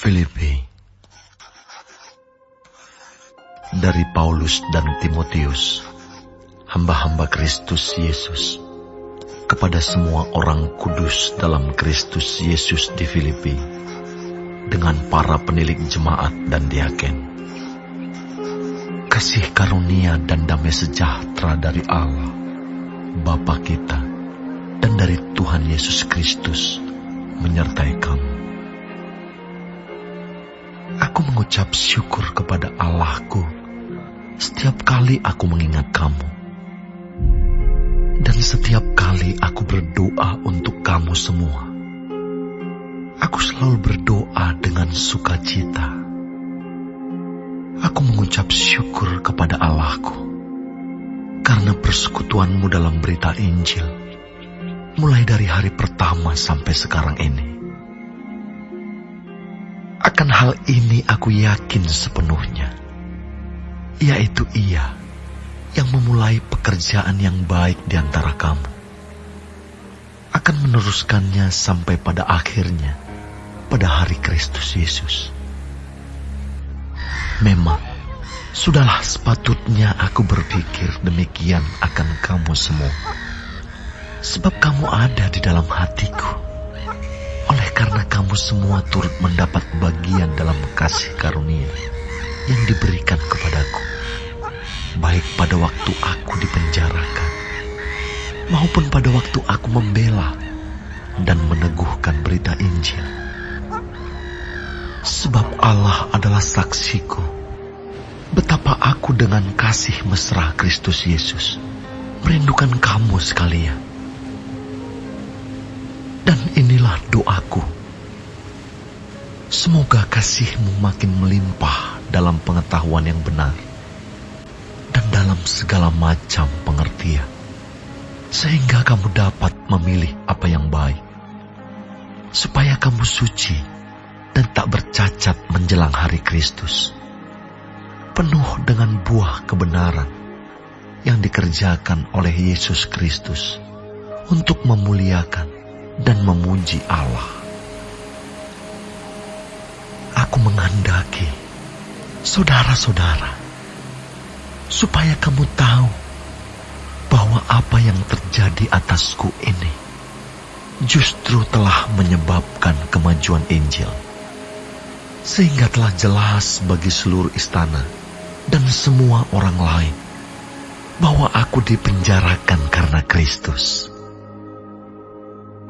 Filipi. Dari Paulus dan Timotius, hamba-hamba Kristus Yesus, kepada semua orang kudus dalam Kristus Yesus di Filipi, dengan para penilik jemaat dan diaken. Kasih karunia dan damai sejahtera dari Allah, Bapa kita, dan dari Tuhan Yesus Kristus menyertai kamu. Aku mengucap syukur kepada Allahku setiap kali aku mengingat kamu. Dan setiap kali aku berdoa untuk kamu semua. Aku selalu berdoa dengan sukacita. Aku mengucap syukur kepada Allahku karena persekutuanmu dalam berita Injil, mulai dari hari pertama sampai sekarang ini. Akan hal ini aku yakin sepenuhnya, yaitu Ia yang memulai pekerjaan yang baik di antara kamu akan meneruskannya sampai pada akhirnya pada hari Kristus Yesus. Memang sudahlah sepatutnya aku berpikir demikian akan kamu semua, sebab kamu ada di dalam hatiku. Oleh karena kamu semua turut mendapat bagian dalam kasih karunia yang diberikan kepadaku, baik pada waktu aku dipenjarakan, maupun pada waktu aku membela dan meneguhkan berita Injil. Sebab Allah adalah saksiku, betapa aku dengan kasih mesra Kristus Yesus merindukan kamu sekalian. Dan inilah doaku, semoga kasihmu makin melimpah dalam pengetahuan yang benar dan dalam segala macam pengertian, sehingga kamu dapat memilih apa yang baik, supaya kamu suci dan tak bercacat menjelang hari Kristus, penuh dengan buah kebenaran yang dikerjakan oleh Yesus Kristus untuk memuliakan dan memuji Allah. Aku menghendaki, saudara-saudara, supaya kamu tahu bahwa apa yang terjadi atasku ini justru telah menyebabkan kemajuan Injil, sehingga telah jelas bagi seluruh istana dan semua orang lain bahwa aku dipenjarakan karena Kristus.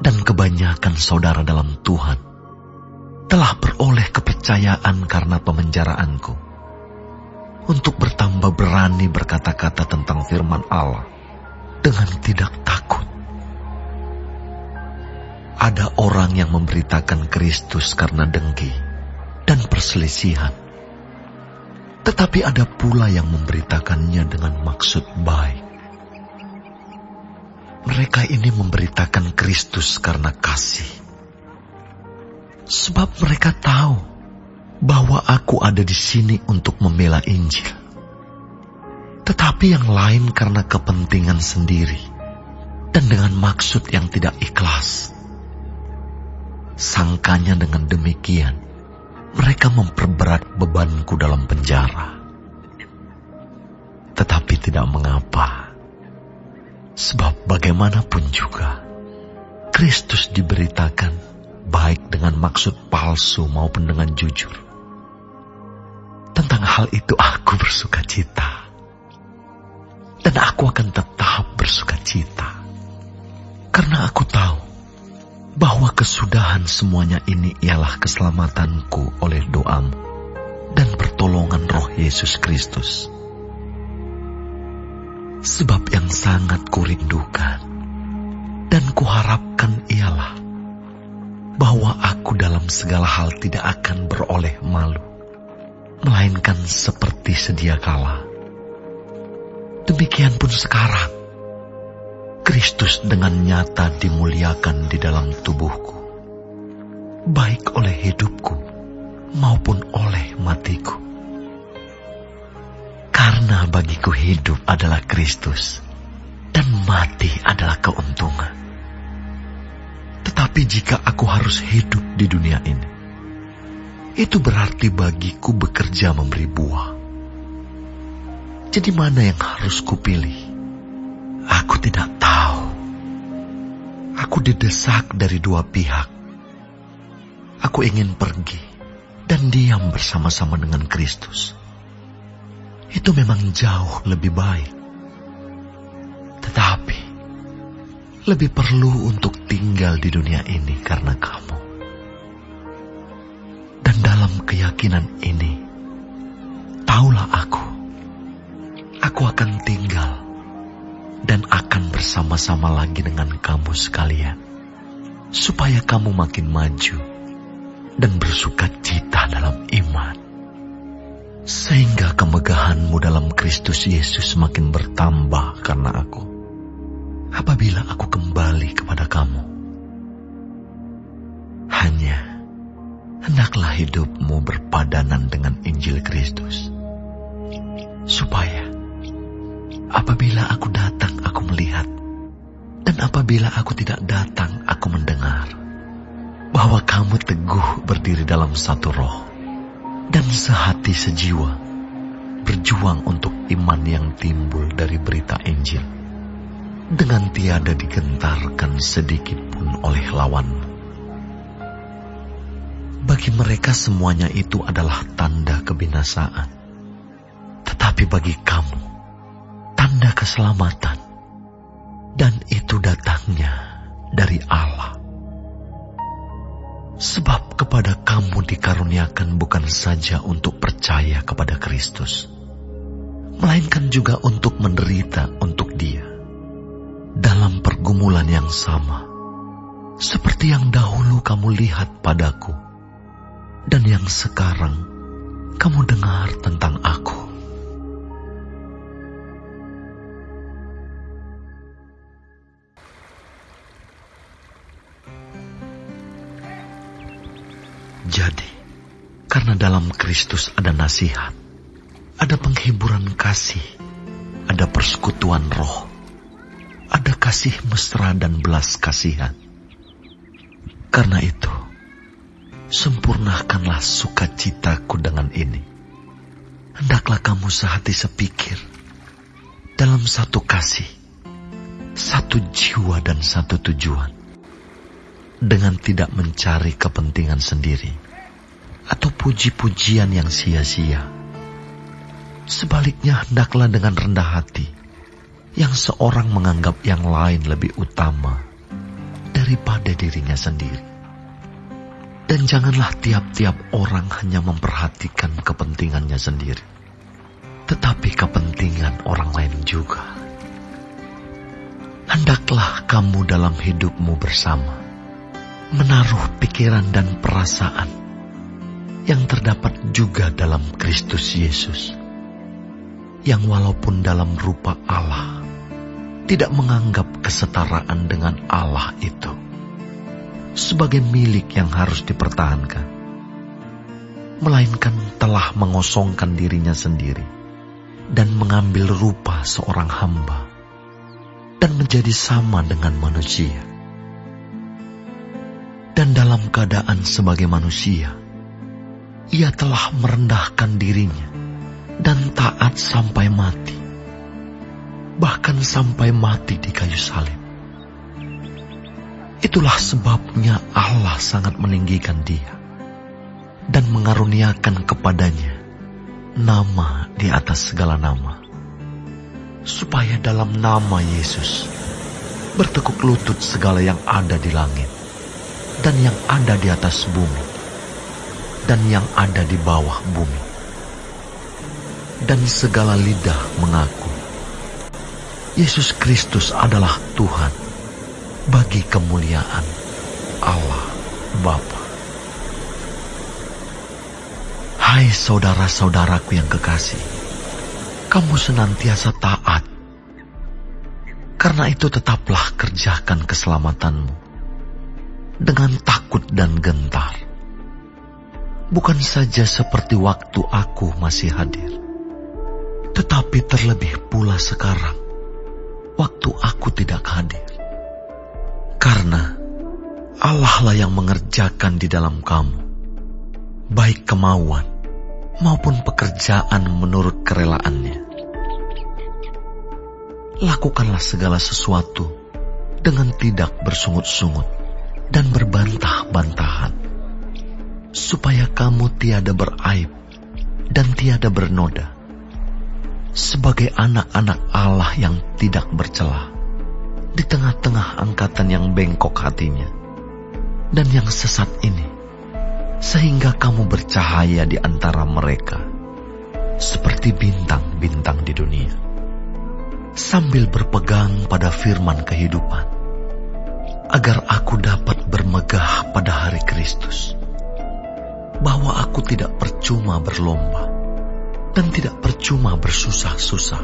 Dan kebanyakan saudara dalam Tuhan telah beroleh kepercayaan karena pemenjaraanku, untuk bertambah berani berkata-kata tentang firman Allah dengan tidak takut. Ada orang yang memberitakan Kristus karena dengki dan perselisihan, tetapi ada pula yang memberitakannya dengan maksud baik. Mereka ini memberitakan Kristus karena kasih, sebab mereka tahu bahwa aku ada di sini untuk membela Injil. Tetapi yang lain karena kepentingan sendiri dan dengan maksud yang tidak ikhlas. Sangkanya dengan demikian, mereka memperberat bebanku dalam penjara. Tetapi tidak mengapa. Sebab bagaimanapun juga, Kristus diberitakan baik dengan maksud palsu maupun dengan jujur. Tentang hal itu aku bersukacita. Dan aku akan tetap bersukacita. Karena aku tahu bahwa kesudahan semuanya ini ialah keselamatanku oleh doamu dan pertolongan Roh Yesus Kristus. Sebab yang sangat kurindukan dan kuharapkan ialah bahwa aku dalam segala hal tidak akan beroleh malu, melainkan seperti sedia kala. Demikian pun sekarang, Kristus dengan nyata dimuliakan di dalam tubuhku, baik oleh hidupku maupun oleh matiku. Karena bagiku hidup adalah Kristus, dan mati adalah keuntungan. Tetapi jika aku harus hidup di dunia ini, itu berarti bagiku bekerja memberi buah. Jadi mana yang harus kupilih? Aku tidak tahu. Aku didesak dari dua pihak. Aku ingin pergi dan diam bersama-sama dengan Kristus. Itu memang jauh lebih baik. Tetapi lebih perlu untuk tinggal di dunia ini karena kamu. Dan dalam keyakinan ini, taulah aku akan tinggal dan akan bersama-sama lagi dengan kamu sekalian, supaya kamu makin maju dan bersuka cita dalam iman, sehingga kemegahanmu dalam Kristus Yesus makin bertambah karena aku, apabila aku kembali kepada kamu. Hanya hendaklah hidupmu berpadanan dengan Injil Kristus, supaya apabila aku datang aku melihat, dan apabila aku tidak datang aku mendengar, bahwa kamu teguh berdiri dalam satu roh, dan sehati sejiwa, berjuang untuk iman yang timbul dari berita Injil, dengan tiada digentarkan sedikit pun oleh lawanmu. Bagi mereka semuanya itu adalah tanda kebinasaan, tetapi bagi kamu tanda keselamatan, dan itu datangnya dari Allah. Sebab kepada kamu dikaruniakan bukan saja untuk percaya kepada Kristus, melainkan juga untuk menderita untuk Dia dalam pergumulan yang sama, seperti yang dahulu kamu lihat padaku, dan yang sekarang kamu dengar tentang aku. Jadi, karena dalam Kristus ada nasihat, ada penghiburan kasih, ada persekutuan roh, ada kasih mesra dan belas kasihan. Karena itu, sempurnakanlah sukacitaku dengan ini. Hendaklah kamu sehati sepikir, dalam satu kasih, satu jiwa dan satu tujuan, dengan tidak mencari kepentingan sendiri atau puji-pujian yang sia-sia. Sebaliknya hendaklah dengan rendah hati, yang seorang menganggap yang lain lebih utama daripada dirinya sendiri. Dan janganlah tiap-tiap orang hanya memperhatikan kepentingannya sendiri, tetapi kepentingan orang lain juga. Hendaklah kamu dalam hidupmu bersama menaruh pikiran dan perasaan yang terdapat juga dalam Kristus Yesus, yang walaupun dalam rupa Allah tidak menganggap kesetaraan dengan Allah itu sebagai milik yang harus dipertahankan, melainkan telah mengosongkan dirinya sendiri dan mengambil rupa seorang hamba dan menjadi sama dengan manusia. Dan dalam keadaan sebagai manusia, ia telah merendahkan dirinya dan taat sampai mati, bahkan sampai mati di kayu salib. Itulah sebabnya Allah sangat meninggikan dia dan mengaruniakan kepadanya nama di atas segala nama, supaya dalam nama Yesus bertekuk lutut segala yang ada di langit dan yang ada di atas bumi dan yang ada di bawah bumi, dan segala lidah mengaku Yesus Kristus adalah Tuhan, bagi kemuliaan Allah Bapa. Hai saudara-saudaraku yang kekasih, kamu senantiasa taat. Karena itu tetaplah kerjakan keselamatanmu dengan takut dan gentar, bukan saja seperti waktu aku masih hadir, tetapi terlebih pula sekarang, waktu aku tidak hadir. Karena Allah lah yang mengerjakan di dalam kamu, baik kemauan maupun pekerjaan menurut kerelaannya. Lakukanlah segala sesuatu dengan tidak bersungut-sungut dan berbantah-bantahan, supaya kamu tiada beraib dan tiada bernoda, sebagai anak-anak Allah yang tidak bercela, di tengah-tengah angkatan yang bengkok hatinya dan yang sesat ini, sehingga kamu bercahaya di antara mereka, seperti bintang-bintang di dunia, sambil berpegang pada firman kehidupan, agar aku dapat bermegah pada hari Kristus, bahwa aku tidak percuma berlomba dan tidak percuma bersusah-susah.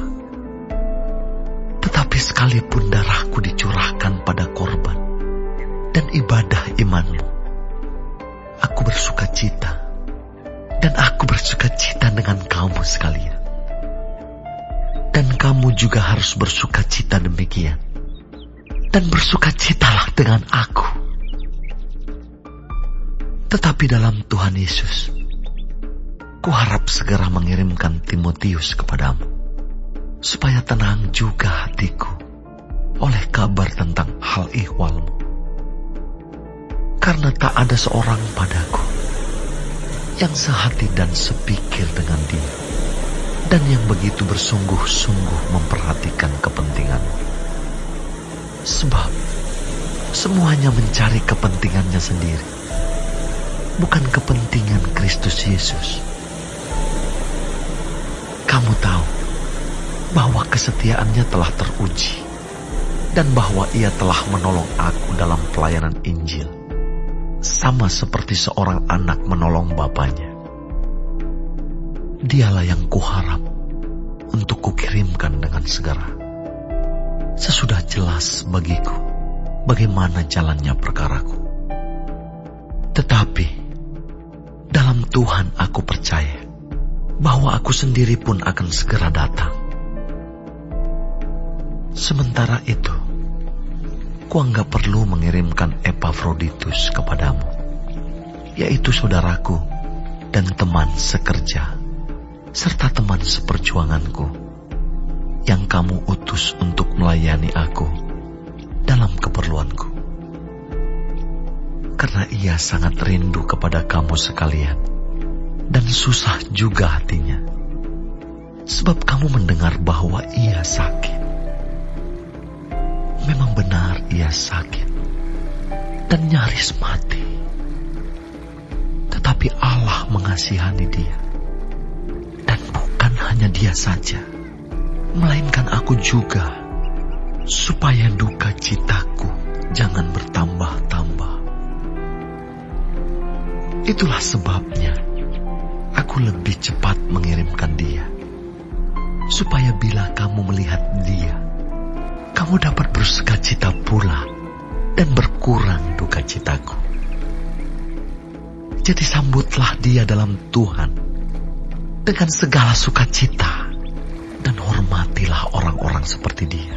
Tetapi sekalipun darahku dicurahkan pada korban dan ibadah imanmu, aku bersuka cita, dan aku bersuka cita dengan kamu sekalian. Dan kamu juga harus bersuka cita demikian, dan bersuka citalah dengan aku. Tetapi dalam Tuhan Yesus, kuharap segera mengirimkan Timotius kepadamu, supaya tenang juga hatiku oleh kabar tentang hal ihwalmu. Karena tak ada seorang padaku yang sehati dan sepikir dengan dia, dan yang begitu bersungguh-sungguh memperhatikan kepentinganmu. Sebab semuanya mencari kepentingannya sendiri, bukan kepentingan Kristus Yesus. Kamu tahu bahwa kesetiaannya telah teruji, dan bahwa ia telah menolong aku dalam pelayanan Injil, sama seperti seorang anak menolong bapaknya. Dialah yang kuharap untuk kukirimkan dengan segera, sesudah jelas bagiku bagaimana jalannya perkaraku. Tetapi dalam Tuhan aku percaya bahwa aku sendiri pun akan segera datang. Sementara itu, kuanggap perlu mengirimkan Epafroditus kepadamu, yaitu saudaraku dan teman sekerja, serta teman seperjuanganku, yang kamu utus untuk melayani aku dalam keperluanku. Karena ia sangat rindu kepada kamu sekalian, dan susah juga hatinya, sebab kamu mendengar bahwa ia sakit. Memang benar ia sakit dan nyaris mati. Tetapi Allah mengasihani dia, dan bukan hanya dia saja, melainkan aku juga, supaya duka citaku jangan bertambah-tambah. Itulah sebabnya aku lebih cepat mengirimkan dia, supaya bila kamu melihat dia, kamu dapat bersuka cita pula dan berkurang duka citaku. Jadi sambutlah dia dalam Tuhan dengan segala sukacita, dan hormatilah orang-orang seperti dia.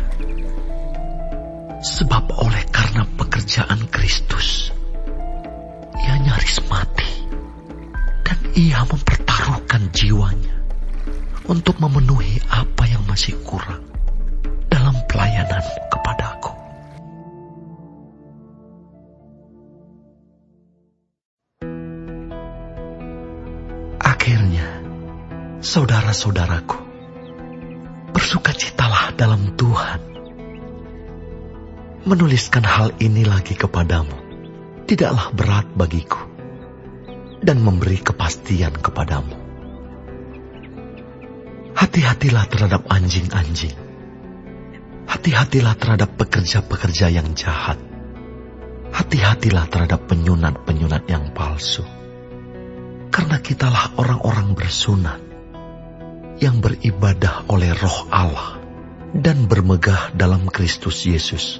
Sebab oleh karena pekerjaan Kristus, ia nyaris mati, dan ia mempertaruhkan jiwanya untuk memenuhi apa yang masih kurang dalam pelayananmu kepadaku. Akhirnya, saudara-saudaraku, bersukacitalah dalam Tuhan. Menuliskan hal ini lagi kepadamu tidaklah berat bagiku, dan memberi kepastian kepadamu. Hati-hatilah terhadap anjing-anjing. Hati-hatilah terhadap pekerja-pekerja yang jahat. Hati-hatilah terhadap penyunat-penyunat yang palsu. Karena kitalah orang-orang bersunat, yang beribadah oleh Roh Allah, dan bermegah dalam Kristus Yesus,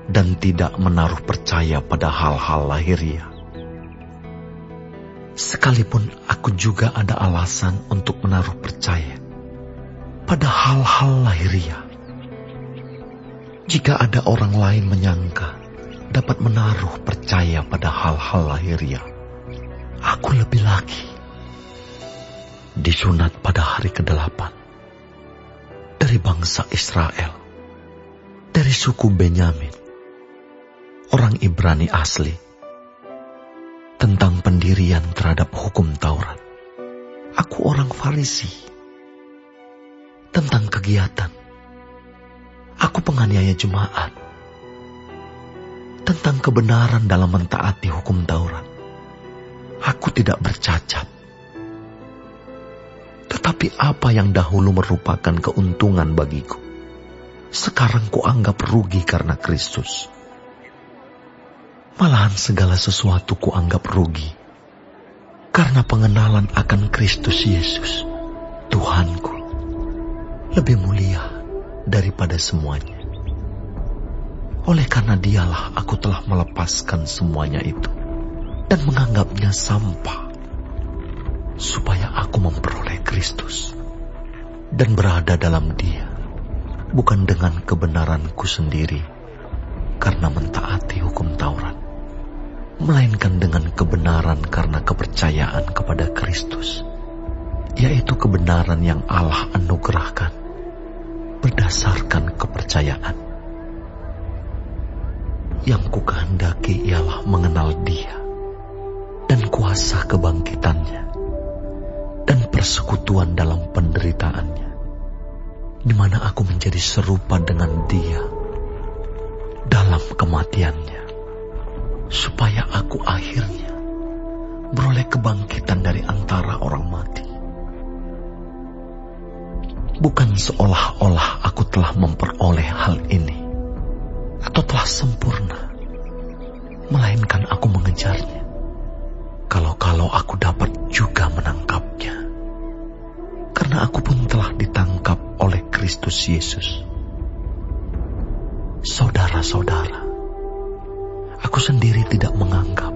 dan tidak menaruh percaya pada hal-hal lahiriah. Sekalipun aku juga ada alasan untuk menaruh percaya pada hal-hal lahiriah. Jika ada orang lain menyangka dapat menaruh percaya pada hal-hal lahiriah, Aku lebih lagi disunat pada hari ke-8 dari bangsa Israel, dari suku Benyamin, orang Ibrani asli. Tentang pendirian terhadap hukum Taurat, aku orang Farisi. Tentang kegiatan, aku penganiaya jemaat. Tentang kebenaran dalam mentaati hukum Taurat, aku tidak bercacat. Tetapi apa yang dahulu merupakan keuntungan bagiku, sekarang kuanggap rugi karena Kristus. Malahan segala sesuatu kuanggap rugi karena pengenalan akan Kristus Yesus, Tuhanku, lebih mulia daripada semuanya. Oleh karena Dialah aku telah melepaskan semuanya itu dan menganggapnya sampah, supaya aku memperoleh Kristus dan berada dalam Dia, bukan dengan kebenaranku sendiri karena mentaati hukum Taurat, melainkan dengan kebenaran karena kepercayaan kepada Kristus, yaitu kebenaran yang Allah anugerahkan berdasarkan kepercayaan. Yang kukehendaki ialah mengenal Dia dan kuasa kebangkitannya dan persekutuan dalam penderitaannya, di mana aku menjadi serupa dengan Dia dalam kematiannya, supaya aku akhirnya beroleh kebangkitan dari antara orang mati. Bukan seolah-olah aku telah memperoleh hal ini atau telah sempurna, melainkan aku mengejarnya, kalau-kalau aku dapat juga menangkapnya, karena aku pun telah ditangkap oleh Kristus Yesus. Saudara-saudara, aku sendiri tidak menganggap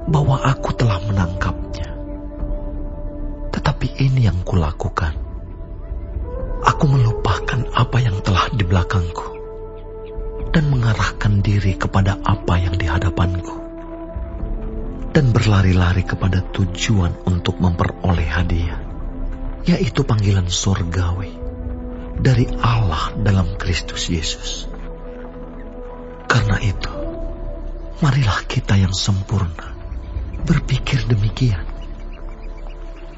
bahwa aku telah menangkapnya. Tetapi ini yang kulakukan. Aku melupakan apa yang telah di belakangku dan mengarahkan diri kepada apa yang di hadapanku, dan berlari-lari kepada tujuan untuk memperoleh hadiah, yaitu panggilan surgawi dari Allah dalam Kristus Yesus. Karena itu, marilah kita yang sempurna berpikir demikian.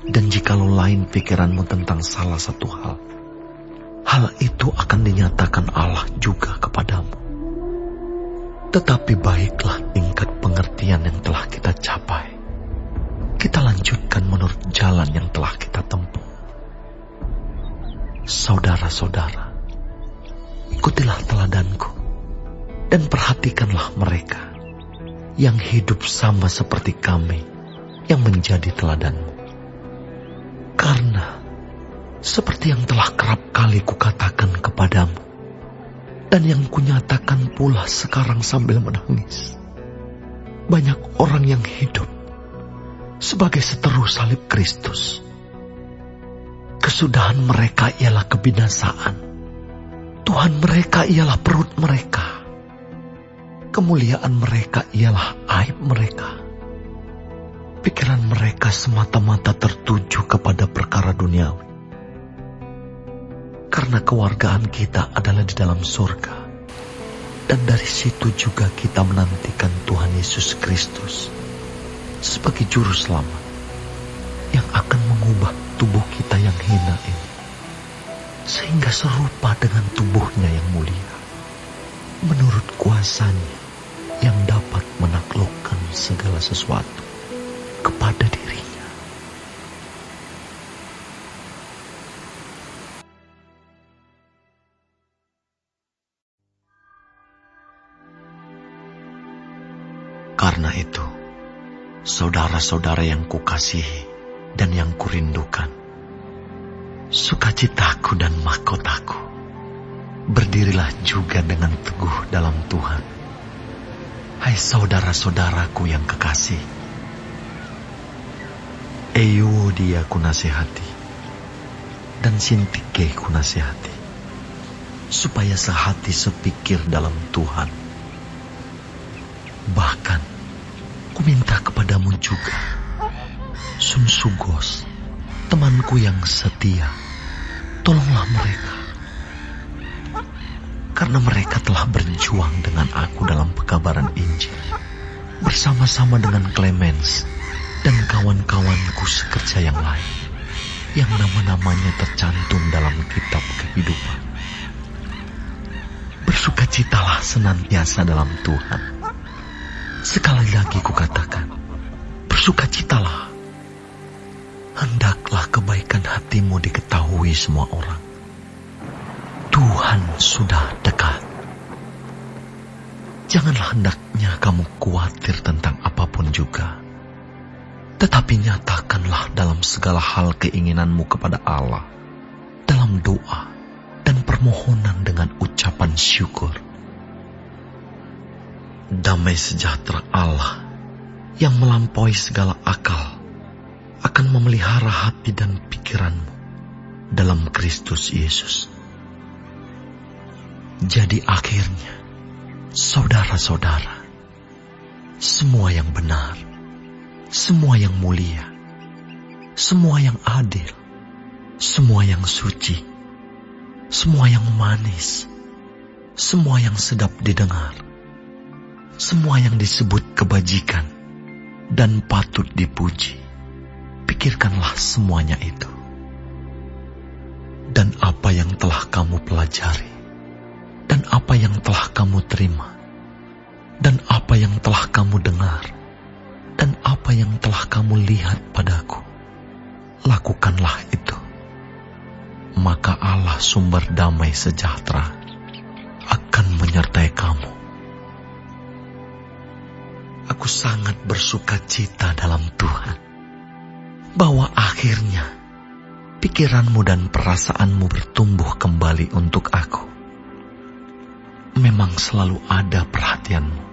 Dan jikalau lain pikiranmu tentang salah satu hal itu akan dinyatakan Allah juga kepadamu. Tetapi baiklah tingkat pengertian yang telah kita capai, kita lanjutkan menurut jalan yang telah kita tempuh. Saudara-saudara, ikutilah teladanku dan perhatikanlah mereka yang hidup sama seperti kami yang menjadi teladanmu. Karena seperti yang telah kerap kali kukatakan kepadamu, dan yang kunyatakan pula sekarang sambil menangis, banyak orang yang hidup sebagai seteru salib Kristus. Kesudahan mereka ialah kebinasaan. Tuhan mereka ialah perut mereka. Kemuliaan mereka ialah aib mereka. Pikiran mereka semata-mata tertuju kepada perkara duniawi. Karena kewargaan kita adalah di dalam surga, dan dari situ juga kita menantikan Tuhan Yesus Kristus sebagai juru selamat yang akan mengubah tubuh kita yang hina ini, sehingga serupa dengan tubuhnya yang mulia, menurut kuasanya yang dapat menaklukkan segala sesuatu kepada dirinya. Karena itu, saudara-saudara yang kukasihi dan yang kurindukan, sukacitaku dan mahkotaku, berdirilah juga dengan teguh dalam Tuhan. Hai saudara-saudaraku yang kekasih, Euodia kunasihati dan Sintike kunasihati, supaya sehati sepikir dalam Tuhan. Bahkan ku minta kepadamu juga Sun Sugos, temanku yang setia, tolonglah mereka. Karena mereka telah berjuang dengan aku dalam pekabaran Injil, bersama-sama dengan Clemens dan kawan-kawanku sekerja yang lain, yang nama-namanya tercantum dalam kitab kehidupan. Bersukacitalah senantiasa dalam Tuhan. Sekali lagi kukatakan, bersukacitalah. Hendaklah kebaikan hatimu diketahui semua orang. Tuhan sudah dekat. Janganlah hendaknya kamu khawatir tentang apapun juga. Tetapi nyatakanlah dalam segala hal keinginanmu kepada Allah, dalam doa dan permohonan dengan ucapan syukur. Damai sejahtera Allah yang melampaui segala akal akan memelihara hati dan pikiranmu dalam Kristus Yesus. Jadi akhirnya, saudara-saudara, semua yang benar, semua yang mulia, semua yang adil, semua yang suci, semua yang manis, semua yang sedap didengar, semua yang disebut kebajikan dan patut dipuji, pikirkanlah semuanya itu. Dan apa yang telah kamu pelajari, dan apa yang telah kamu terima, dan apa yang telah kamu dengar, dan apa yang telah kamu lihat padaku, lakukanlah itu. Maka Allah sumber damai sejahtera akan menyertai kamu. Aku sangat bersuka cita dalam Tuhan, bahwa akhirnya pikiranmu dan perasaanmu bertumbuh kembali untuk aku. Memang selalu ada perhatianmu,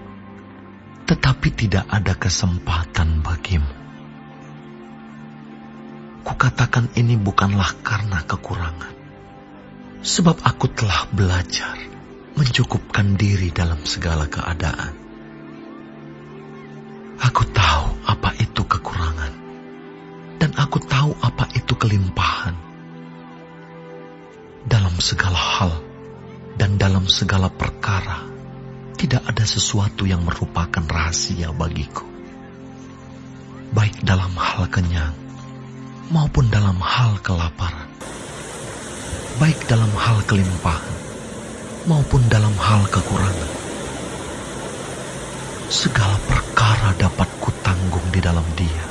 tetapi tidak ada kesempatan bagimu. Kukatakan ini bukanlah karena kekurangan, sebab aku telah belajar mencukupkan diri dalam segala keadaan. Aku tahu apa itu kekurangan, dan aku tahu apa itu kelimpahan. Dalam segala hal dan dalam segala perkara, tidak ada sesuatu yang merupakan rahasia bagiku. Baik dalam hal kenyang, maupun dalam hal kelaparan. Baik dalam hal kelimpahan, maupun dalam hal kekurangan. Segala perkara dapat kutanggung di dalam Dia,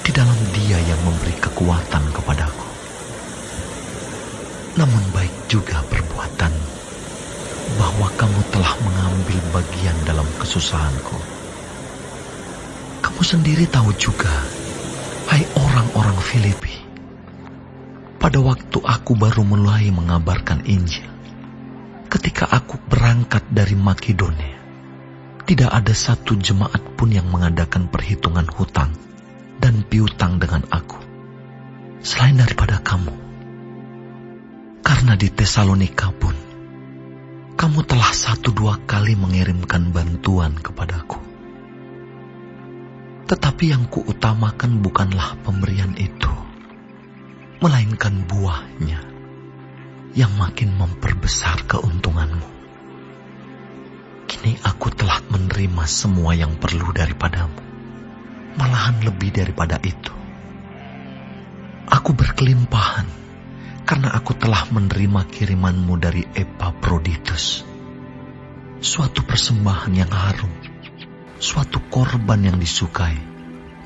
di dalam Dia yang memberi kekuatan kepadaku. Namun baik juga perbuatanmu, bahwa kamu telah mengambil bagian dalam kesusahanku. Kamu sendiri tahu juga, hai orang-orang Filipi, pada waktu aku baru mulai mengabarkan Injil, ketika aku berangkat dari Makedonia, tidak ada satu jemaat pun yang mengadakan perhitungan hutang dan piutang dengan aku, selain daripada kamu. Karena di Tesalonika pun, kamu telah 1-2 kali mengirimkan bantuan kepadaku. Tetapi yang kuutamakan bukanlah pemberian itu, melainkan buahnya yang makin memperbesar keuntunganmu. Kini aku telah menerima semua yang perlu daripadamu, malahan lebih daripada itu. Aku berkelimpahan karena aku telah menerima kirimanmu dari Epaphroditus, suatu persembahan yang harum, suatu korban yang disukai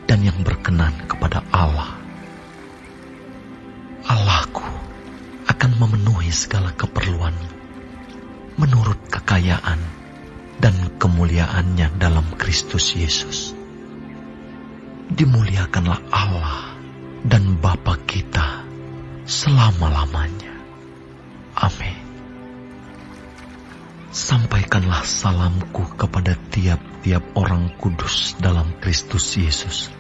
dan yang berkenan kepada Allah. Allahku akan memenuhi segala keperluanmu menurut kekayaan dan kemuliaannya dalam Kristus Yesus. Dimuliakanlah Allah dan Bapa kita selama-lamanya. Amin. Sampaikanlah salamku kepada tiap-tiap orang kudus dalam Kristus Yesus.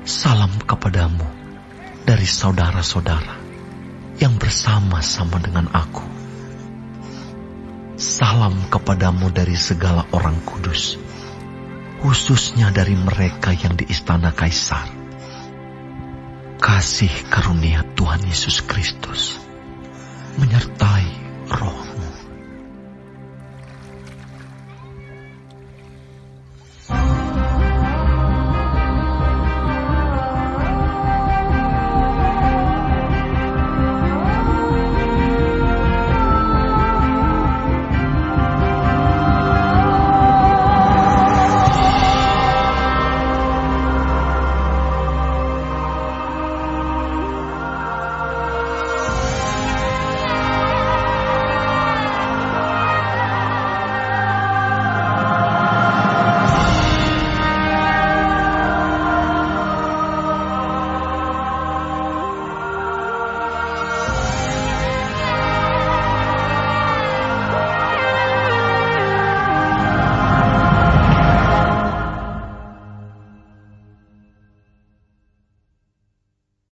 Salam kepadamu dari saudara-saudara yang bersama-sama dengan aku. Salam kepadamu dari segala orang kudus, khususnya dari mereka yang di istana Kaisar, kasih karunia Tuhan Yesus Kristus menyertai